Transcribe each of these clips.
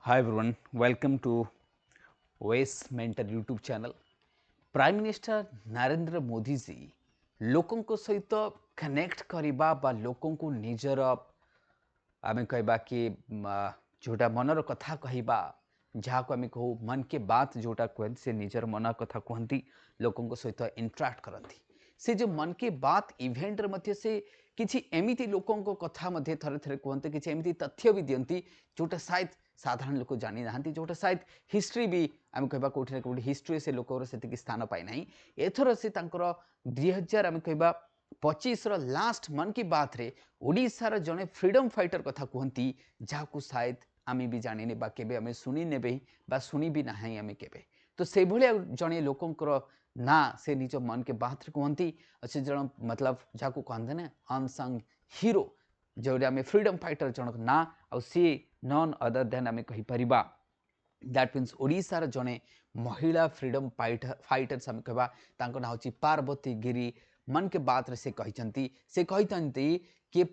Hi everyone, welcome to OS Mentor YouTube channel. Prime minister Narendra Modi ji लोकों को सहित connect करबा बा लोकों को निजर आमे कहबा कि जोटा मनर कथा कहबा जहाँ को आमे कहू मन के बात जोटा कहते से निजर मन कथा कहती लोकों सहित इंटराक्ट करती से जो मन के बात इवेंट मध्य से किसी एमिति लोकों कथा मध्य थरे थरे कहते किसी एमिति तथ्य भी दियंती जोटा शायद साधारण लोक जानी ना जोटा शायद हिस्ट्री भी आम कह कौटि कौटि हिस्ट्री से लोकर से स्थान पाई ना एथर से 2000 आम कह 25 लास्ट मन की बात रे ओडिशार जड़े फ्रीडम फाइटर कथा कहती जहाँ शायद आम भी जाने बा केबे आम शुणी ने बा शुणी भी ना आम केबे तो से भाया जड़े लोकंर ना से निज मन के बात रे कहती अच्छे जन मतलब जहाँ कहते ना अनसंग हीरो जो आम फ्रीडम फाइटर जनक ना आ सी नन अदर देन आम कहीपर दैट मीन्स ओडिशार जड़े महिला फ्रीडम फाइटर्स आम कह ना हूँ पार्वती गिरी मन के बात रे से कहते कि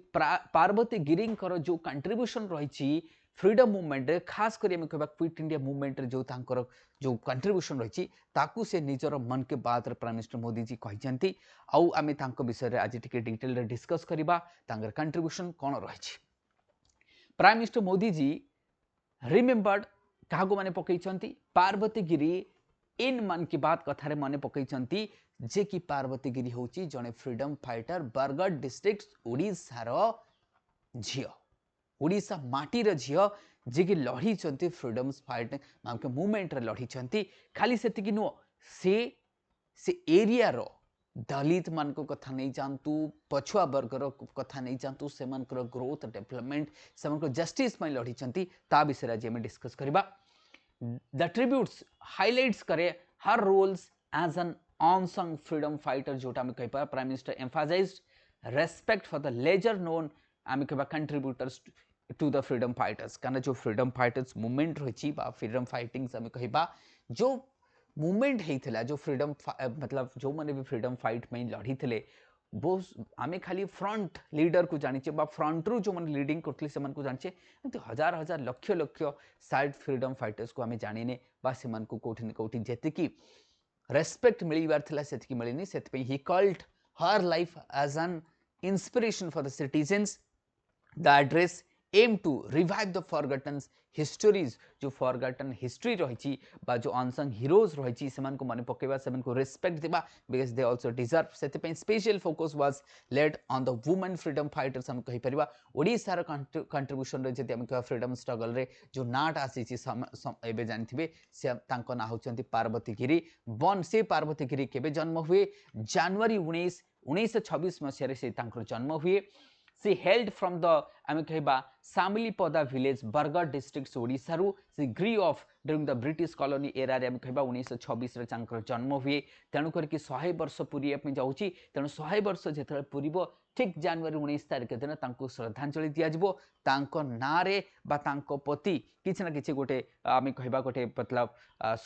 पार्वती गिरी जो कंट्रीब्यूशन रही फ्रीडम मूवमेंट रे खास कर कह क्विट इंडिया मूवमेंट रे जो कंट्रीब्यूशन रही से निजर मन के बात रे प्राइम मिनिस्टर मोदी जी कहते आम विषय आज टी डिटेल रे डिस्कस करवा कंट्रीब्यूशन कौन रही prime minister Modi ji remembered क्या माने पकई पार्वती गिरी इन मन की बात कथार मन पकई जे कि पार्वती गिरी हूँ जड़े फ्रीडम फाइटर बरगढ़ डिस्ट्रिक्ट ओडिशार झील ओडिशा माटीर झील जे कि लड़ी फ्रीडम फाइट मूवमेंट लड़ी खाली से नुह से एरिया रो दलित मान कथा नहीं जानतु पछुआ वर्गर कथा नहीं जानतु से ग्रोथ डेवलपमेंट से जस्टिस लड़ी ता विषय आज आम डिस्कस करवा द ट्रिब्यूट्स हाइलाइट्स करे her roles as an unsung freedom fighter जोटा आम कह prime minister emphasized respect for the lesser known आम कह contributors to the freedom fighters कारण जो फ्रीडम फाइटर्स मूवमेंट रही फ्रीडम फाइटिंग्स आम कह जो मूवमेंट होता जो फ्रीडम मतलब जो मैंने भी फ्रीडम फाइट में लड़ी थे वो आम खाली फ्रंट लीडर को जाने फ्रंट रू जो मैंने लीडिंग करते जाने हजार हजार लक्ष लक्ष साइड फ्रीडम फाइटर्स को आम जाने से कौटि न कौटि जी रेस्पेक्ट मिलबार से मिलनी से ही called her life as an inspiration for the citizens the address aim to revive the forgotten histories जो फॉरगटन हिस्ट्री रही जो अनसंग हीरोज रही मन पकेबा से रेस्पेक्ट देबा बिकॉज दे आल्सो डिजर्व से special focus was laid on the women freedom fighters हम कहि परिबा ओडिशार कंट्रीब्यूशन रे जति हम कह फ्रीडम स्ट्रगल रे जो नाट आसी एबे जानथिबे से तांको ना होचंती पार्वती गिरी बन से पार्वती गिरी केबे जन्म हुए जनवरी 1926 मसीह से तांकर जन्म हुए सी हेल्ड फ्रॉम द आम कह Samilipada village Bargarh district Odisha she grew of during the British colony era रे आम कह 1926 जन्म हुए तेणुक 100 वर्ष पूरी जाऊँगी तेणु 100 वर्ष जो पूरब ठीक जनवरी 19 तारिख दिन श्रद्धांजलि दिज्व ना पति किसी ना कि गोटे आम कह गोटे मतलब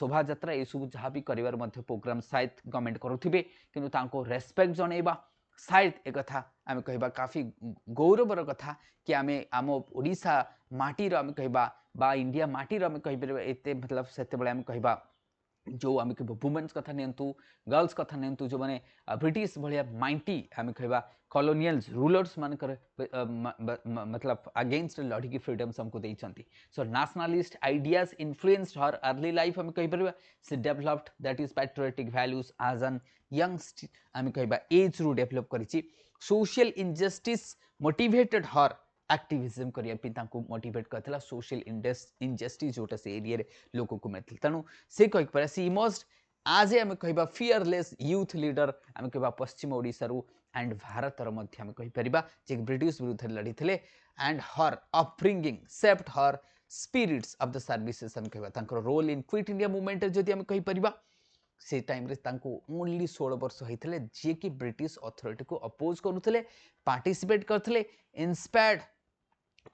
शोभा यात्रा ये सब जहाँ भी कर प्रोग्राम शायद गवर्नमेंट करुवे कि रेस्पेक्ट जनइबा शायद एक कथा आम कह काफी गौरवर कथा कि आम आम ओडिशा माटीर आम कह इंडिया माटीर आम कहीपर एत मतलब से आम कह जो आम कह वुमेन्स कथा नियंतु गर्ल्स कथा नियंतु जो मैंने ब्रिटिश भाया माइंटी आम कह कॉलोनियल्स रूलर्स मानकर मतलब अगेंस्ट लड़की फ्रीडम्स हमको देइछंती so nationalist ideas influenced her early life आम कहीपर से developed that is patriotic values as an young आम कह एज रू डेवलप करी social injustice motivated her activism करने मोटिवेट करता सोशल इनजस्टिस जोटा से एरिया लोक को मिलता तेणु से कहीपर सी इमर्ज्ड आज आम कह फियरलेस यूथ लीडर आम कह पश्चिम ओडिशा एंड भारतर आम कहीपर जे ब्रिटिश विरुद्ध लड़ी थे and her upbringing shaped her spirits of the services आम कह role in quit India movement जदि आम कहीपर से टाइम रे ओनली 16 वर्ष होते जी कि ब्रिटिश अथॉरिटी को अपोज करुले पार्टिसिपेट करते इंस्पायर्ड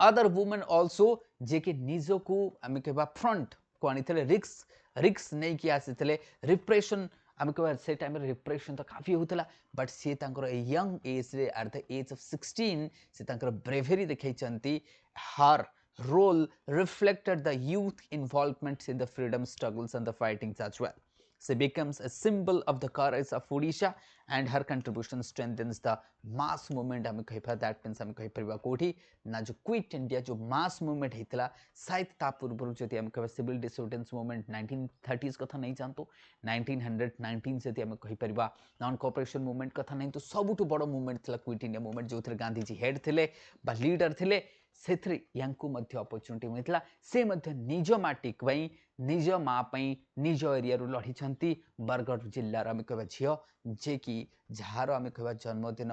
अदर वुमेन ऑल्सो जे कि निजको आम कह फ्रंट को आनी रिक्स नहीं कि आसी रिप्रेशन आम कह से टाइम रिप्रेशन तो काफी होता बट सी यंग एज रे एट द एज ऑफ 16 से ब्रेवेरी देखते हर role reflected the youth involvement in the freedom struggles and the fightings as well. She becomes a symbol of the courage of Odisha and her contribution strengthens the mass movement. आम कह that means आम कहीपर कौटी ना जो quit India जो mass movement होता शायद ता पूर्व जदि आम कह सिविल डिसोबेडिएंस मूवमेंट 1930s कथा नहीं जानतु 1919 से आम कहीपर नॉन कोऑपरेशन मूवमेंट कथा नहीं तो सबुठ बड़ मूवमेंट था क्विट इंडिया मूवमेंट जो गांधीजी हेड थे बा लीडर थे से अपॉर्चुनिटी मिलता से निज माटी निज माँ निज एरिया लड़ी बरगढ़ जिलार आम कह झील जे कि जार आम कह जन्मदिन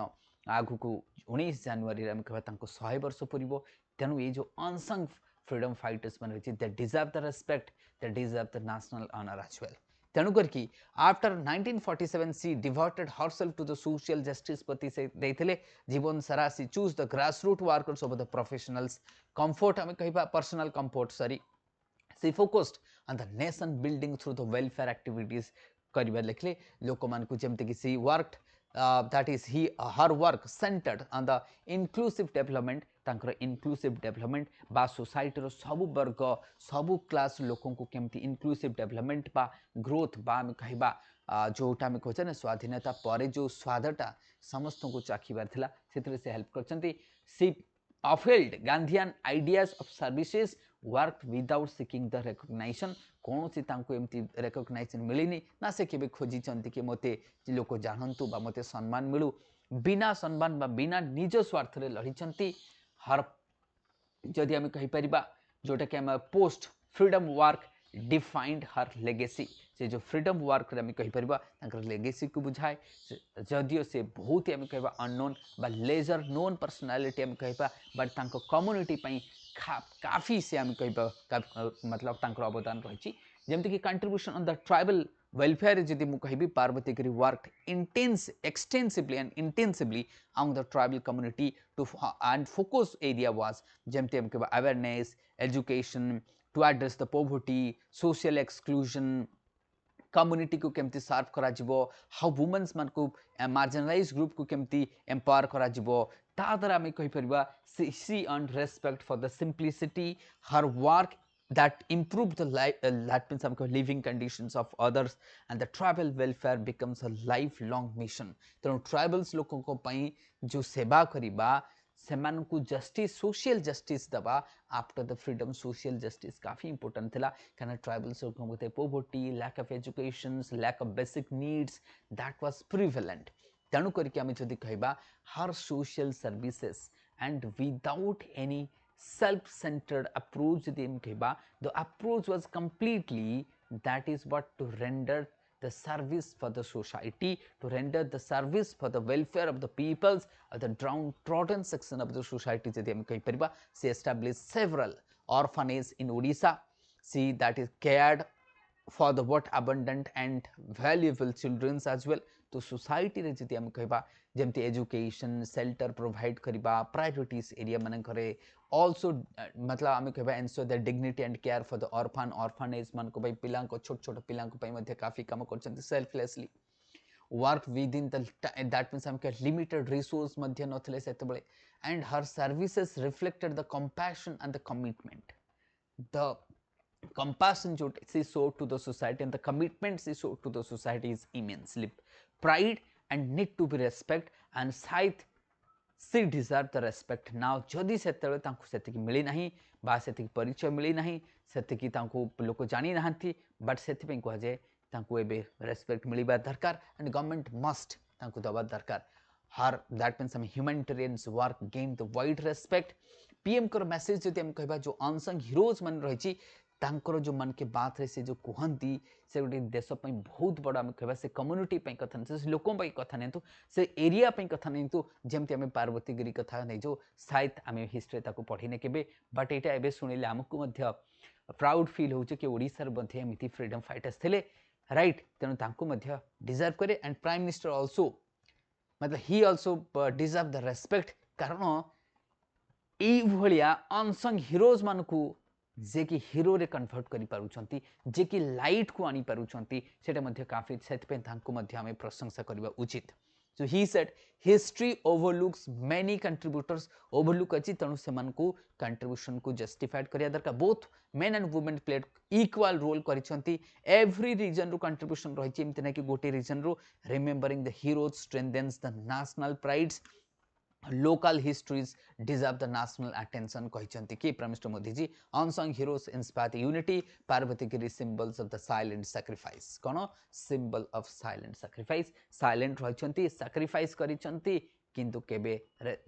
आगु को 19 जनवरी आम कह 100 वर्ष पूर्व तेणु ये जो अनसंग फ्रीडम फाइटर्स मैंने रही they deserve the respect they deserve the national honour as well तेणु करके after 1947 she devoted herself to the social justice प्रति से देते जीवन सारा she chose the grassroot workers over the professionals comfort आम कह personal comfort sorry she focused on the nation building through the welfare activities कर लिखले लोक मान जमती she worked that is her work centered on the inclusive development तांकर inclusive development बा society रो सबु वर्ग सबु क्लास लोकों को केमती inclusive development बा ग्रोथ बा हम कहबा जोटा हम कहते ना स्वाधीनता पर जो स्वादटा समस्त को चाखिबार थिला सेतरे से help करचंती C upheld Gandhian ideas of services worked without seeking the recognition कौन सी तांको एमती रेकग्नाइजेशन मिलनी ना से केबे खोजी चंती कि मते लोक जानंतु बा मते सम्मान मिलू बिना सम्मान बा बिना निज स्वार्थ रे लड़ी चंती हर जदि हम कहि परिबा जोटा कि हम पोस्ट फ्रीडम वर्क डिफाइंड हर लेगेसी से जो फ्रीडम वर्क रे हम कहि परिबा तांकर लेगेसी को बुझाए जदियो से बहुत हम कहबा अननोन बा लेजर नोन पर्सनालिटी हम कहबा बट तांको कम्युनिटी पई काफी से हम कहबा मतलब तांकर अवदान रही जमती कि contribution on the tribal welfare जदि मु कहबी Parvati Giri work extensively and intensively among the tribal community to and focus area was जमती हम कहबा awareness education to address the poverty social exclusion community को केमती सर्व करा जिवो हाउ वुमेन्स मान को मार्जिनलाइज ग्रुप को केमती एम्पावर करा जिवो ता द्वारा हम कहि परिबा she earn respect for the simplicity her work that improve the life that means some living conditions of others and the tribal welfare becomes a lifelong mission तेणु ट्राइबल्स लोकों को पई जो सेवा करिबा सेमान को जस्टिस सोशल जस्टिस दबा after the freedom social justice काफी इंपोर्टेंट थिला कारण ट्राइबल्स लोकों को poverty lack of education lack of basic needs that was prevalent तेणु करके आम जदि कहबा her social services and without any self-centered approach the approach was completely that is what to render the service for the society to render the service for the welfare of the peoples of the downtrodden section of the society she established several orphanages in Odisha see that is cared for the what abundant and valuable children as well तो society रे जति हम कहबा जेमती education shelter provide करबा priorities area मन करे also मतलब आम कहबा ensure the dignity and care for the orphanage मन को भाई पिला को छोट छोट पिला को पई मध्ये काफी काम करछन selflessly work with in that means हम के लिमिटेड रिसोर्स मध्ये नथले सेतबळे and her services reflected the compassion and the commitment the compassion she showed to the society and the commitment she showed to the society is immensely pride and need to be respect and शायद she deserve the respect now जदि सेतबळे तांको सेतिकी मिली नाही बा सेतिकी परिचय मिली नाही सेतिकी तांको लोक जानि नाहंती बट सेति पे कह जे तांको एबे रेस्पेक्ट मिलिबा दरकार एंड गवर्नमेंट मस्ट तांको दबा दरकार हर दैट मीन्स हम humanitarians work gain the wide respect PM कर मैसेज जदि हम कहबा जो अनसंग हीरोज मन रही तांकर जो मन के बात रे से जो कहती से गोटे देश बहुत बड़ा आम कहबा से कम्युनिटी कथा नहीं से लोकों कथा नहीं तो से एरिया कथा नहीं तो जमती आम पार्वती गिरी कथा नहीं जो शायद आम हिस्ट्री ताको पढ़ीने केबे बट यहाँ एवं शुणिले आमको प्राउड फिल हो कि ओडिशार एमती फ्रीडम फाइटर्स थे राइट तेणु तांको डिजर्व करे एंड प्राइम मिनिस्टर ऑल्सो मतलब he also deserve the respect कारण ये अनसंग हीरोज मान को जे कि हीरो रे कन्वर्ट करि पारुछंती जे कि लाइट को आनी पारुछंती सेटा काफी सेतपे तांको आमे प्रशंसा करबा उचित So he said history overlooks many contributors, overlook अछि तेणु सेमान को contribution को justified करिया दरकार. Both men and women played equal role करिसंती. Every region row contribution रहिछि एमति ना कि गोटे region row remembering the heroes strengthens the national prides. Local histories deserve the national attention कहिसंती कि Prime Minister Modi ji. Unsung heroes inspire the unity. Parvati Giri symbols of the silent sacrifice. कौन symbol of silent sacrifice. Silent रहिसंती, sacrifice करिसंती किंतु केबे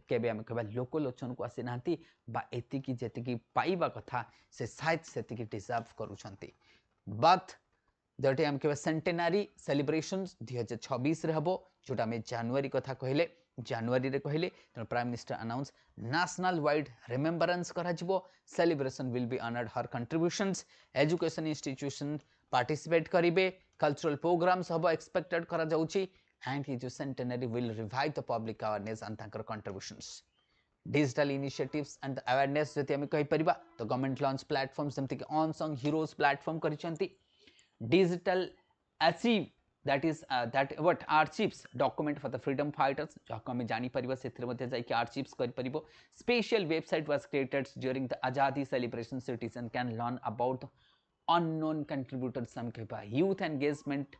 केबे हम केबा लोकलोचन को आसी नांती बा एतिकी जेतिकी पाइबा कथा से शायद सेतिकी डिजर्व करूछंती. But जोटे हम केबा सेंटेनरी सेलिब्रेशंस 2026 रे हबो जोटा में जनवरी कथा कहले जनवरी रे कहले तो prime minister announce national wide remembrance करा जिवो. Celebration will be honoured her contributions. Education institution participate करिवे. कल्चरल प्रोग्राम्स हबो एक्सपेक्टेड करा जाउची. एंड ये जो centenary will revive the public awareness and तांकर contributions. Digital initiatives and awareness जति हम कहि परिबा तो गवर्नमेंट लॉन्च प्लेटफॉर्म्स जमति कि अनसंग हीरोज प्लेटफॉर्म करिसंती. Digital achieve that is that what archives document for the freedom fighters जाको हम जानी परिबा सेथिर मध्ये जाई कि archives कर परिबो. Special website was created during the Azadi celebration. Citizen can learn about the unknown contributors. हम कहबा youth engagement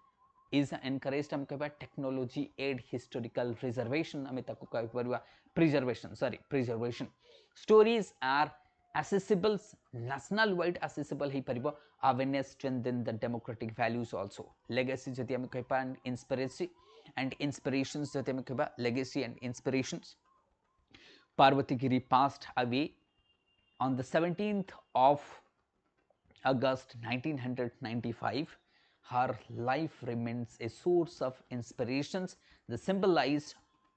is encouraged. हम कहबा technology aid historical preservation. हम ताको कहि परिबा preservation. Stories are accessible, national wide accessible he परिबो. Awareness strengthen the democratic values also. Legacy जति हम कहबा and inspirations जति हम कहबा legacy and inspirations. Parvati Giri passed away on the 17th of August 1995. Her life remains a source of inspirations. The symbolized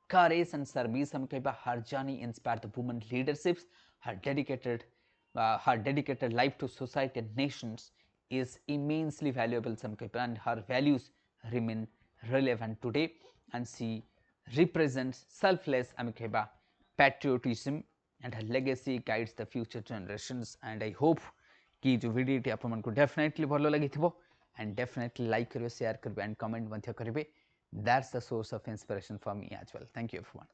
courage and service. हम कहबा her journey inspired the women leaderships. Her dedicated life to society and nations is immensely valuable. Some कहबा and her values remain relevant today. And she represents selfless हम कहबा patriotism and her legacy guides the future generations. And I hope कि जो video T आपण को definitely भलो लागिथिबो and definitely like करियो, share करियो and comment मध्य करिवे. That's the source of inspiration for me as well. Thank you everyone.